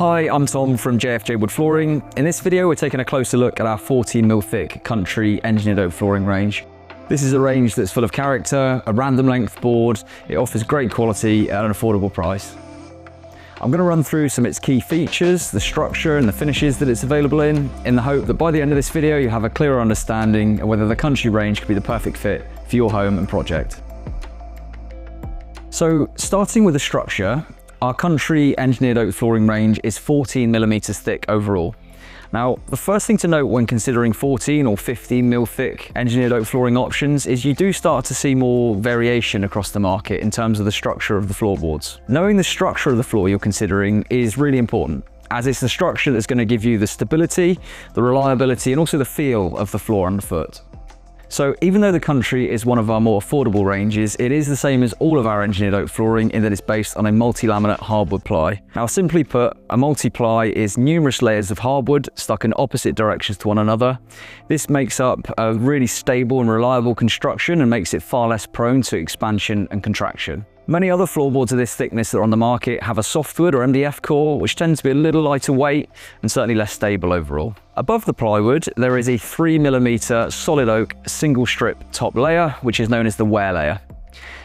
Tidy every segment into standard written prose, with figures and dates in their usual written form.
Hi, I'm Tom from JFJ Wood Flooring. In this video, we're taking a closer look at our 14mm thick country engineered oak flooring range. This is a range that's full of character, a random length board. It offers great quality at an affordable price. I'm going to run through some of its key features, the structure and the finishes that it's available in the hope that by the end of this video, you have a clearer understanding of whether the country range could be the perfect fit for your home and project. So, starting with the structure, our country engineered oak flooring range is 14mm thick overall. Now, the first thing to note when considering 14 or 15mm thick engineered oak flooring options is you do start to see more variation across the market in terms of the structure of the floorboards. Knowing the structure of the floor you're considering is really important, as it's the structure that's going to give you the stability, the reliability, and also the feel of the floor underfoot. So even though the country is one of our more affordable ranges, it is the same as all of our engineered oak flooring in that it's based on a multi-laminate hardwood ply. Now, simply put, a multi-ply is numerous layers of hardwood stuck in opposite directions to one another. This makes up a really stable and reliable construction and makes it far less prone to expansion and contraction. Many other floorboards of this thickness that are on the market have a softwood or MDF core, which tends to be a little lighter weight and certainly less stable overall. Above the plywood, there is a 3mm solid oak single strip top layer, which is known as the wear layer.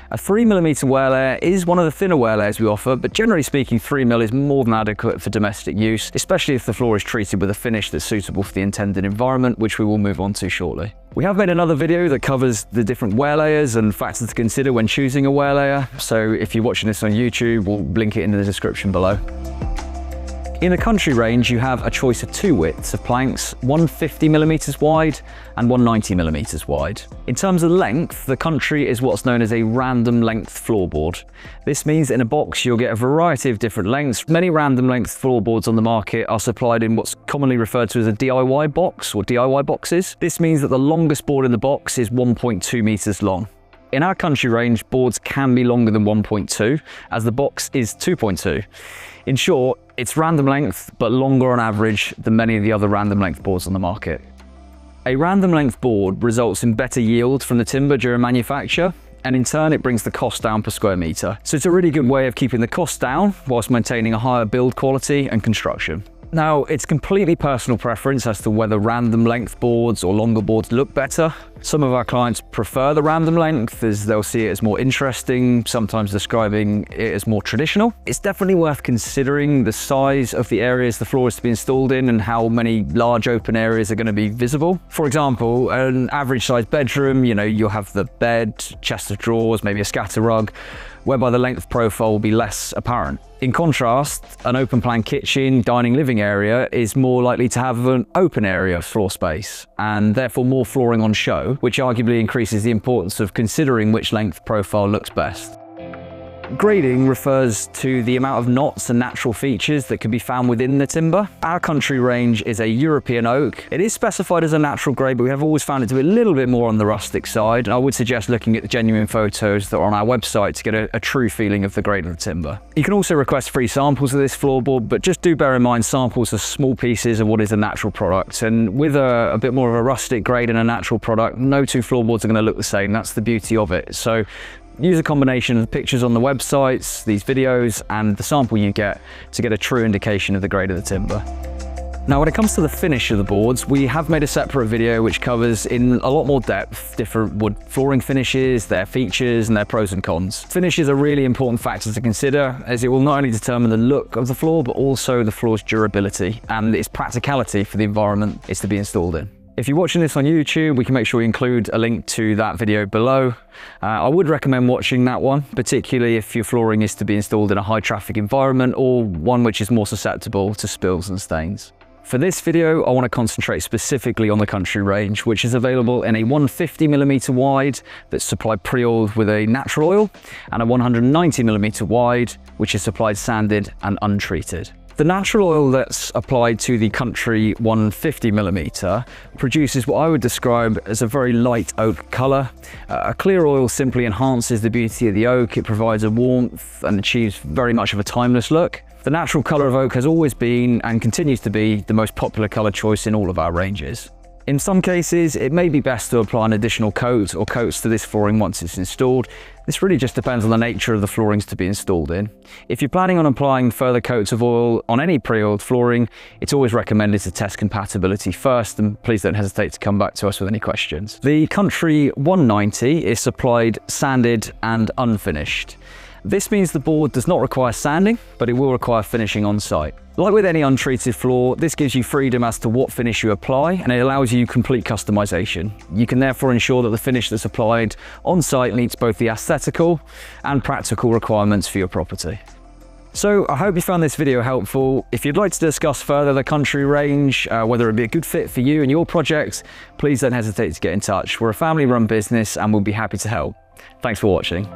A 3mm wear layer is one of the thinner wear layers we offer, but generally speaking 3mm is more than adequate for domestic use, especially if the floor is treated with a finish that's suitable for the intended environment, which we will move on to shortly. We have made another video that covers the different wear layers and factors to consider when choosing a wear layer, so if you're watching this on YouTube, we'll link it in the description below. In the country range, you have a choice of two widths of planks, one 50mm wide and one 90mm wide. In terms of length, the country is what's known as a random length floorboard. This means that in a box, you'll get a variety of different lengths. Many random length floorboards on the market are supplied in what's commonly referred to as a DIY box or DIY boxes. This means that the longest board in the box is 1.2 meters long. In our country range, boards can be longer than 1.2, as the box is 2.2. In short, it's random length, but longer on average than many of the other random length boards on the market. A random length board results in better yield from the timber during manufacture, and in turn it brings the cost down per square meter. So it's a really good way of keeping the cost down whilst maintaining a higher build quality and construction. Now, it's completely personal preference as to whether random length boards or longer boards look better. Some of our clients prefer the random length as they'll see it as more interesting, sometimes describing it as more traditional. It's definitely worth considering the size of the areas the floor is to be installed in and how many large open areas are going to be visible. For example, an average sized bedroom, you'll have the bed, chest of drawers, maybe a scatter rug, whereby the length profile will be less apparent. In contrast, an open plan kitchen, dining, living area is more likely to have an open area floor space and therefore more flooring on show, which arguably increases the importance of considering which length profile looks best. Grading refers to the amount of knots and natural features that can be found within the timber. Our country range is a European oak. It is specified as a natural grade, but we have always found it to be a little bit more on the rustic side. I would suggest looking at the genuine photos that are on our website to get a true feeling of the grade of the timber. You can also request free samples of this floorboard, but just do bear in mind samples are small pieces of what is a natural product. And with a bit more of a rustic grade and a natural product, no two floorboards are going to look the same. That's the beauty of it. So use a combination of the pictures on the websites, these videos, and the sample you get to get a true indication of the grade of the timber. Now, when it comes to the finish of the boards, we have made a separate video which covers in a lot more depth different wood flooring finishes, their features, and their pros and cons. Finish is a really important factor to consider, as it will not only determine the look of the floor, but also the floor's durability and its practicality for the environment it's to be installed in. If you're watching this on YouTube, we can make sure we include a link to that video below. I would recommend watching that one, particularly if your flooring is to be installed in a high traffic environment or one which is more susceptible to spills and stains. For this video, I want to concentrate specifically on the country range, which is available in a 150mm wide that's supplied pre-oiled with a natural oil, and a 190mm wide, which is supplied sanded and untreated. The natural oil that's applied to the country 150mm produces what I would describe as a very light oak colour. A clear oil simply enhances the beauty of the oak. It provides a warmth and achieves very much of a timeless look. The natural colour of oak has always been and continues to be the most popular colour choice in all of our ranges. In some cases, it may be best to apply an additional coat or coats to this flooring once it's installed. This really just depends on the nature of the floorings to be installed in. If you're planning on applying further coats of oil on any pre-oiled flooring, it's always recommended to test compatibility first, and please don't hesitate to come back to us with any questions. The Country 190 is supplied sanded and unfinished. This means the board does not require sanding, but it will require finishing on site. Like with any untreated floor, this gives you freedom as to what finish you apply, and it allows you complete customization. You can therefore ensure that the finish that's applied on site meets both the aesthetical and practical requirements for your property. So I hope you found this video helpful. If you'd like to discuss further the Country range, whether it be a good fit for you and your projects, please don't hesitate to get in touch. We're a family-run business and we'll be happy to help. Thanks for watching.